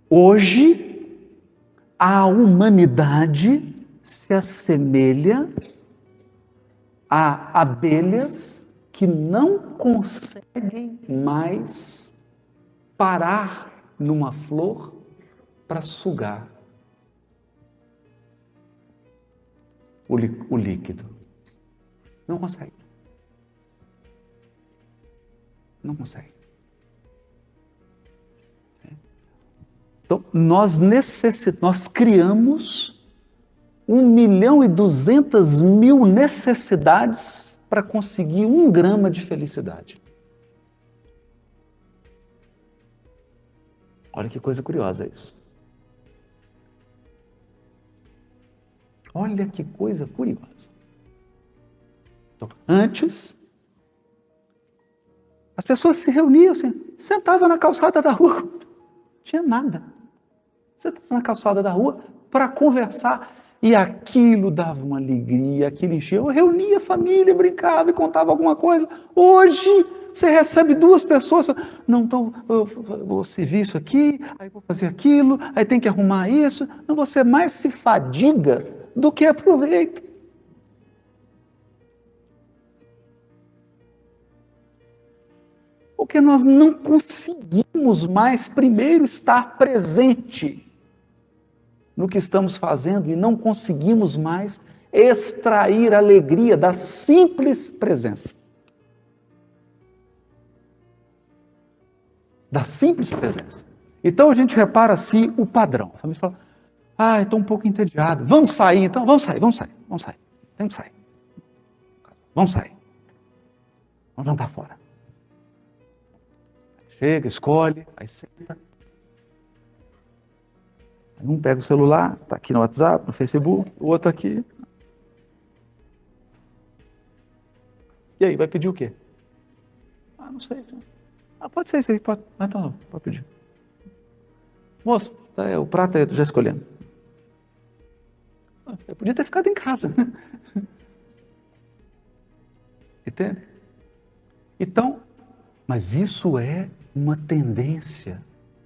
Hoje, a humanidade se assemelha a abelhas que não conseguem mais parar numa flor para sugar o líquido. Não consegue. Não consegue. Então, nós criamos 1.200.000 necessidades para conseguir 1 grama de felicidade. Olha que coisa curiosa isso. Olha que coisa curiosa. Então, antes, as pessoas se reuniam assim, sentavam na calçada da rua, não tinha nada. Sentavam na calçada da rua para conversar e aquilo dava uma alegria, aquilo enchia. Eu reunia a família, brincava e contava alguma coisa. Hoje, você recebe 2 pessoas, não, então eu vou servir isso aqui, aí vou fazer aquilo, aí tem que arrumar isso. Não, você mais se fadiga do que aproveita. Porque nós não conseguimos mais, primeiro, estar presente no que estamos fazendo e não conseguimos mais extrair a alegria da simples presença. Da simples presença. Então a gente repara assim o padrão. A família fala, estou um pouco entediado. Vamos sair então? Vamos sair. Tem que sair. Vamos sair. Vamos jantar fora. Chega, escolhe, aí senta. Um pega o celular, está aqui no WhatsApp, no Facebook, o outro aqui. E aí, vai pedir o quê? Não sei. Pode ser isso aí, pode. Então, pode pedir. Moço, o prato aí, já escolhendo. Eu podia ter ficado em casa. Entende? Então, mas isso é uma tendência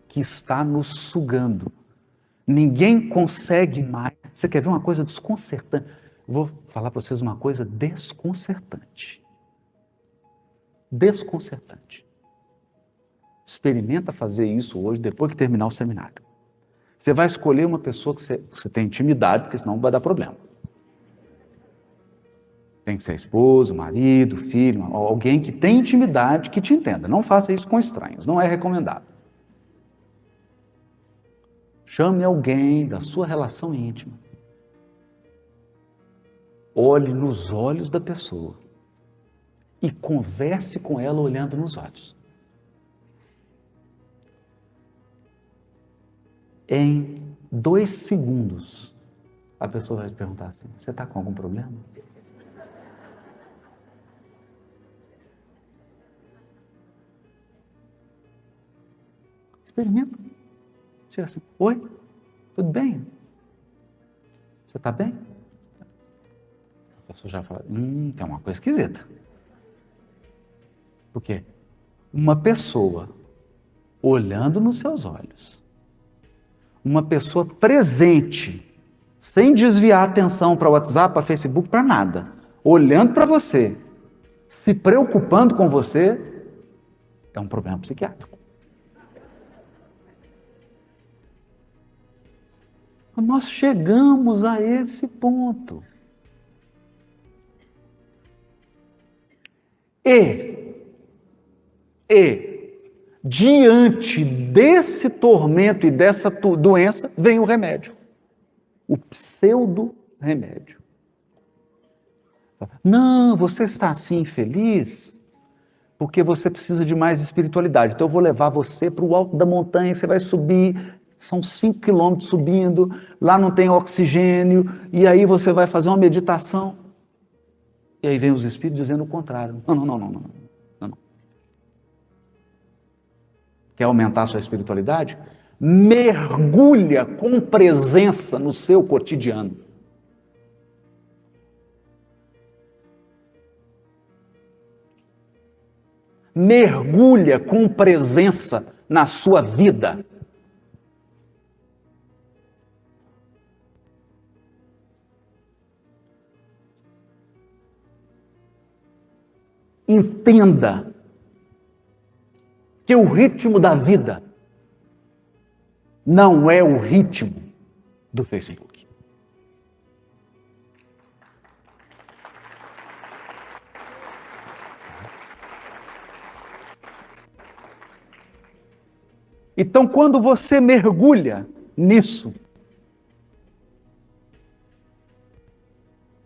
que está nos sugando. Ninguém consegue mais. Você quer ver uma coisa desconcertante? Vou falar para vocês uma coisa desconcertante. Desconcertante. Experimenta fazer isso hoje, depois que terminar o seminário. Você vai escolher uma pessoa que você tem intimidade, porque senão vai dar problema. Tem que ser esposo, marido, filho, alguém que tem intimidade, que te entenda. Não faça isso com estranhos, não é recomendado. Chame alguém da sua relação íntima. Olhe nos olhos da pessoa e converse com ela olhando nos olhos. Em 2 segundos, a pessoa vai te perguntar assim, você está com algum problema? Experimenta. Chega assim, oi, tudo bem? Você está bem? A pessoa já fala, tem uma coisa esquisita. Por quê? Uma pessoa olhando nos seus olhos, uma pessoa presente, sem desviar a atenção para o WhatsApp, para o Facebook, para nada, olhando para você, se preocupando com você, é um problema psiquiátrico. Nós chegamos a esse ponto. E diante desse tormento e dessa doença, vem o remédio. O pseudo-remédio. Não, você está assim infeliz porque você precisa de mais espiritualidade. Então eu vou levar você para o alto da montanha, você vai subir, são 5 quilômetros subindo, lá não tem oxigênio, e aí você vai fazer uma meditação. E aí vem os espíritos dizendo o contrário. Não. Quer aumentar a sua espiritualidade? Mergulha com presença no seu cotidiano. Mergulha com presença na sua vida. entenda que o ritmo da vida não é o ritmo do Facebook. Então, quando você mergulha nisso,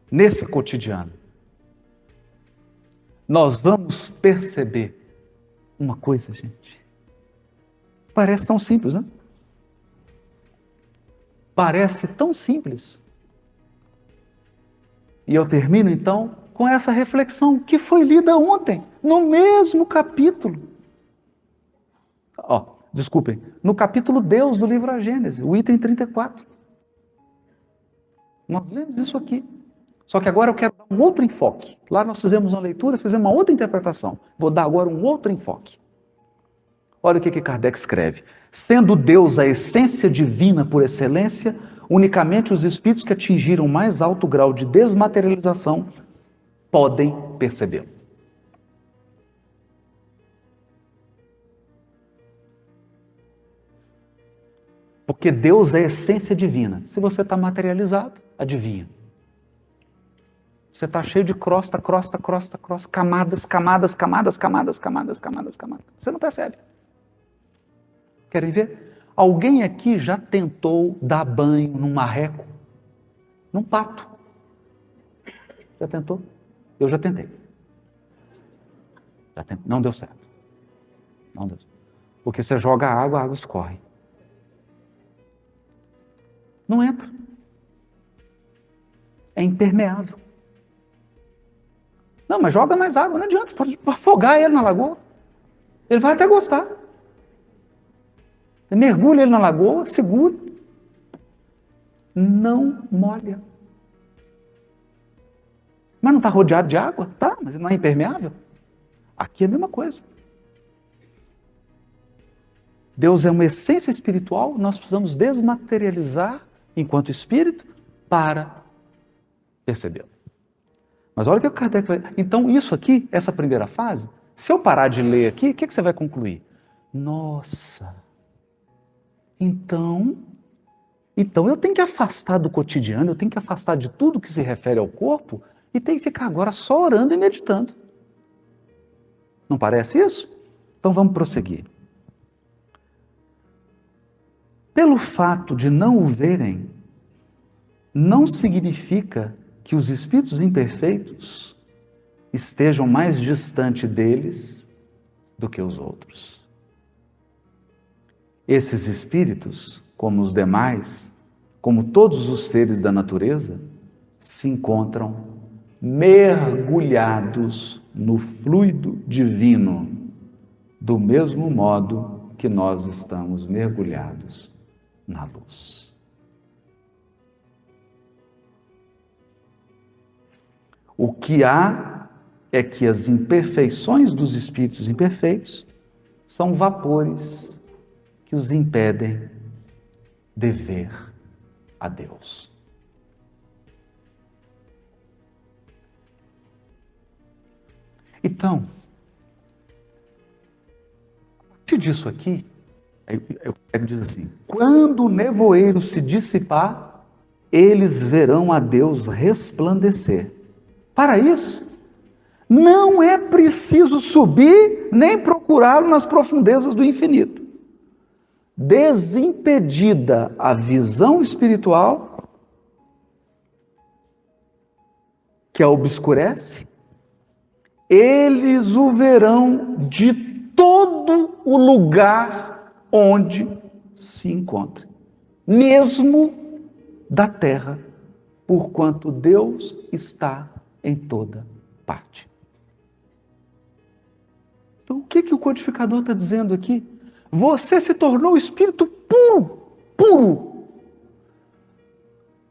nesse cotidiano, nós vamos perceber uma coisa, gente. Parece tão simples, né? Parece tão simples. E eu termino então com essa reflexão que foi lida ontem, no mesmo capítulo. Desculpem, no capítulo Deus do livro A Gênese, o item 34. Nós lemos isso aqui. Só que agora eu quero dar um outro enfoque. Lá nós fizemos uma leitura, fizemos uma outra interpretação. Vou dar agora um outro enfoque. Olha o que Kardec escreve. Sendo Deus a essência divina por excelência, unicamente os espíritos que atingiram o mais alto grau de desmaterialização podem percebê-lo. Porque Deus é a essência divina. Se você está materializado, adivinha. Você está cheio de crosta, camadas. Você não percebe. Querem ver? Alguém aqui já tentou dar banho num marreco? Num pato? Já tentou? Eu já tentei. Não deu certo. Não deu certo. Porque você joga água, a água escorre. Não entra. É impermeável. Não, mas joga mais água, não adianta, pode afogar ele na lagoa. Ele vai até gostar. Você mergulha ele na lagoa, segura. Não molha. Mas não está rodeado de água? Tá, mas não é impermeável? Aqui é a mesma coisa. Deus é uma essência espiritual, nós precisamos desmaterializar enquanto espírito para percebê-lo. Mas olha o que o Kardec vai... Então isso aqui, essa primeira fase, se eu parar de ler aqui, o que você vai concluir? Nossa, então eu tenho que afastar do cotidiano, eu tenho que afastar de tudo que se refere ao corpo e tenho que ficar agora só orando e meditando. Não parece isso? Então vamos prosseguir. Pelo fato de não o verem, não significa que os espíritos imperfeitos estejam mais distante deles do que os outros. Esses espíritos, como os demais, como todos os seres da natureza, se encontram mergulhados no fluido divino, do mesmo modo que nós estamos mergulhados na luz. O que há é que as imperfeições dos espíritos imperfeitos são vapores que os impedem de ver a Deus. Então, a partir disso aqui, eu quero dizer assim, quando o nevoeiro se dissipar, eles verão a Deus resplandecer. Para isso, não é preciso subir nem procurá-lo nas profundezas do infinito. Desimpedida a visão espiritual, que a obscurece, eles o verão de todo o lugar onde se encontra, mesmo da terra, porquanto Deus está em toda parte. Então, o que o codificador está dizendo aqui? Você se tornou espírito puro.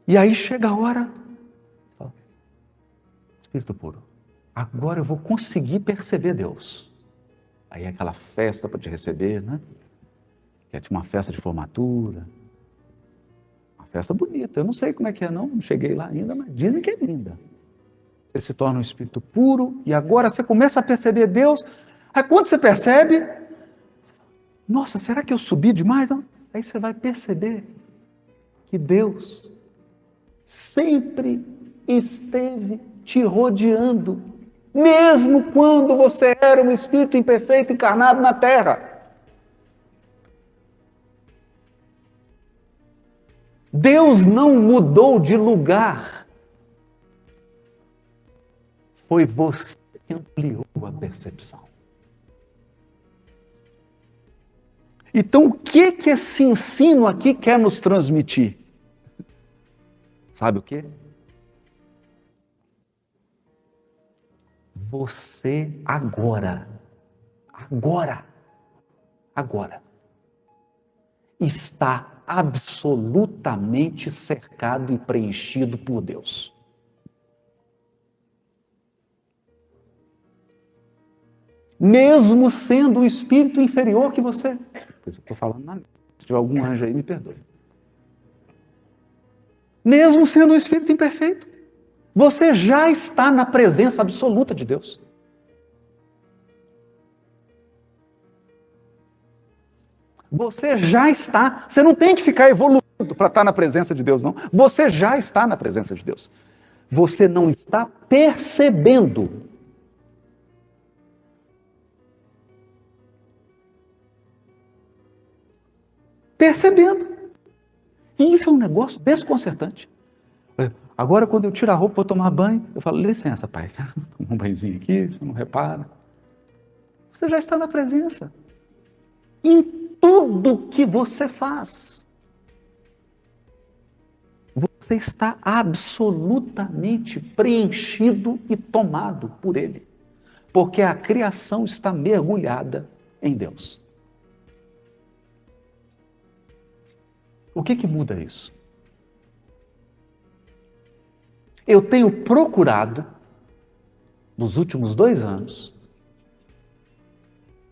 E aí chega a hora, espírito puro, agora eu vou conseguir perceber Deus. Aí é aquela festa para te receber, né? Que é tipo uma festa de formatura. Uma festa bonita. Eu não sei como é que é, não cheguei lá ainda, mas dizem que é linda. você se torna um espírito puro, e agora você começa a perceber Deus. Aí quando você percebe, nossa, será que eu subi demais? Não. Aí você vai perceber que Deus sempre esteve te rodeando, mesmo quando você era um espírito imperfeito encarnado na terra. Deus não mudou de lugar. Foi você que ampliou a percepção. Então, o que esse ensino aqui quer nos transmitir? Sabe o quê? Você agora está absolutamente cercado e preenchido por Deus. Mesmo sendo um espírito inferior que você. Pois eu estou falando na mente. Se tiver algum anjo aí, me perdoe. Mesmo sendo um espírito imperfeito, você já está na presença absoluta de Deus. Você já está. Você não tem que ficar evoluindo para estar na presença de Deus, não. Você já está na presença de Deus. Você não está percebendo. Percebendo. E isso é um negócio desconcertante. Agora, quando eu tiro a roupa, vou tomar banho, eu falo, licença, pai, toma um banhozinho aqui, você não repara. Você já está na presença. Em tudo que você faz. Você está absolutamente preenchido e tomado por Ele. Porque a criação está mergulhada em Deus. O que muda isso? Eu tenho procurado, nos últimos 2 anos,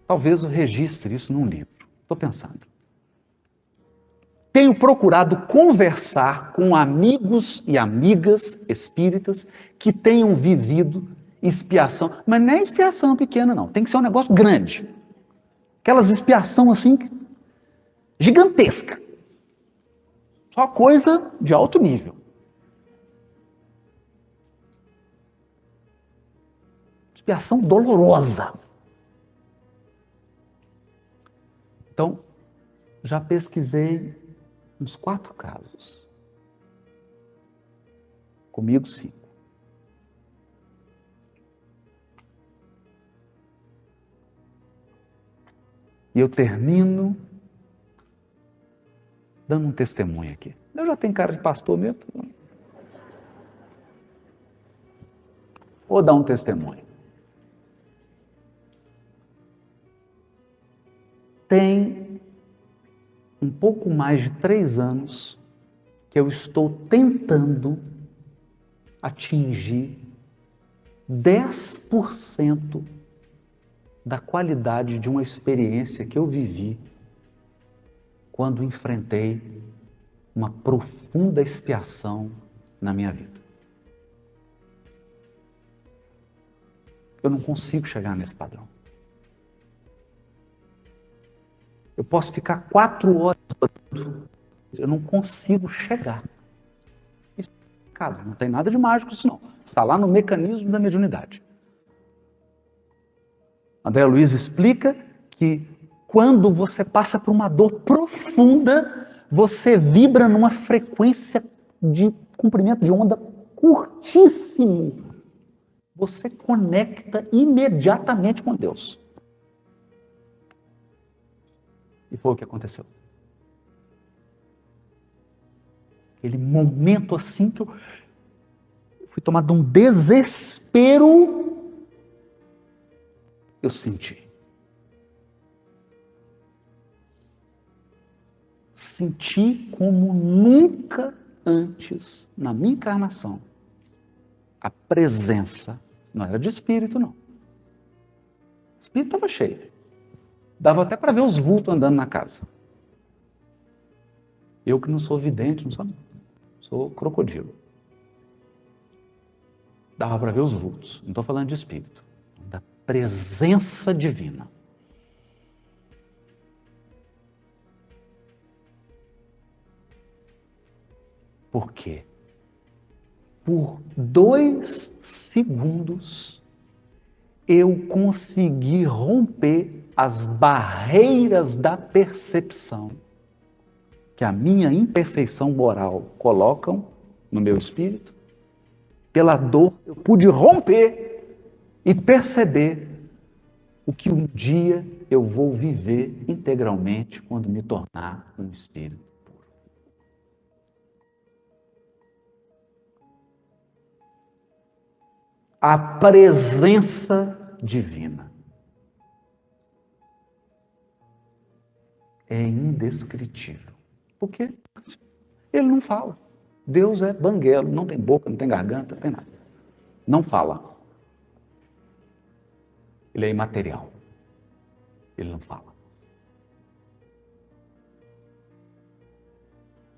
talvez eu registre isso num livro, estou pensando. Tenho procurado conversar com amigos e amigas espíritas que tenham vivido expiação, mas não é expiação pequena não, tem que ser um negócio grande. Aquelas expiação assim, gigantesca. Só coisa de alto nível. Expiação dolorosa. Então, já pesquisei uns 4 casos. Comigo, 5. E eu termino dando um testemunho aqui. Eu já tenho cara de pastor mesmo. Vou dar um testemunho. Tem um pouco mais de 3 anos que eu estou tentando atingir 10% da qualidade de uma experiência que eu vivi quando enfrentei uma profunda expiação na minha vida. Eu não consigo chegar nesse padrão. Eu posso ficar 4 horas orando, eu não consigo chegar. Isso é pecado, não tem nada de mágico isso não. Está lá no mecanismo da mediunidade. André Luiz explica que quando você passa por uma dor profunda, você vibra numa frequência de comprimento de onda curtíssimo. Você conecta imediatamente com Deus. E foi o que aconteceu. Aquele momento assim que eu fui tomado de um desespero, eu senti. Senti como nunca antes na minha encarnação a presença, não era de espírito não. O espírito estava cheio. Dava até para ver os vultos andando na casa. Eu que não sou vidente, não sou crocodilo. Dava para ver os vultos, não estou falando de espírito, da presença divina. Por quê? Por 2 segundos, eu consegui romper as barreiras da percepção que a minha imperfeição moral colocam no meu espírito. Pela dor, eu pude romper e perceber o que um dia eu vou viver integralmente quando me tornar um espírito puro. A presença divina é indescritível. Porque ele não fala. Deus é banguelo, não tem boca, não tem garganta, não tem nada. Não fala. Ele é imaterial. Ele não fala.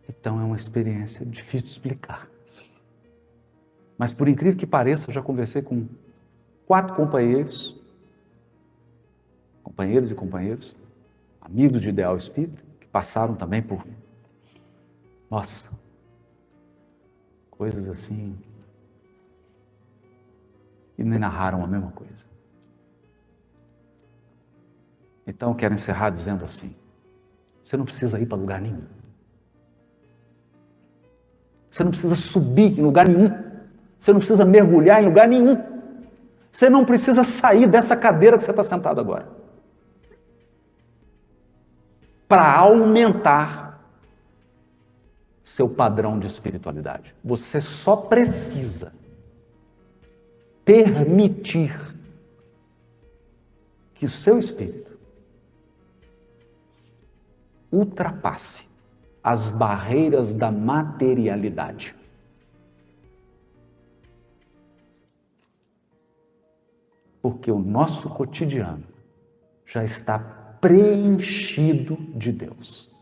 Então é uma experiência difícil de explicar. Mas por incrível que pareça, eu já conversei com 4 companheiros e companheiros, amigos de Ideal Espírita, que passaram também por, nossa, coisas assim, e me narraram a mesma coisa. Então eu quero encerrar dizendo assim: você não precisa ir para lugar nenhum. Você não precisa subir em lugar nenhum. Você não precisa mergulhar em lugar nenhum. Você não precisa sair dessa cadeira que você está sentado agora. Para aumentar seu padrão de espiritualidade. Você só precisa permitir que o seu espírito ultrapasse as barreiras da materialidade. Porque o nosso cotidiano já está preenchido de Deus.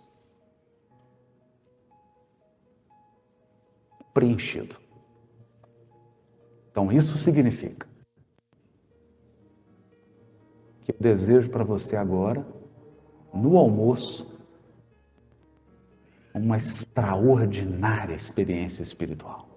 Preenchido. Então isso significa que eu desejo para você agora, no almoço, uma extraordinária experiência espiritual.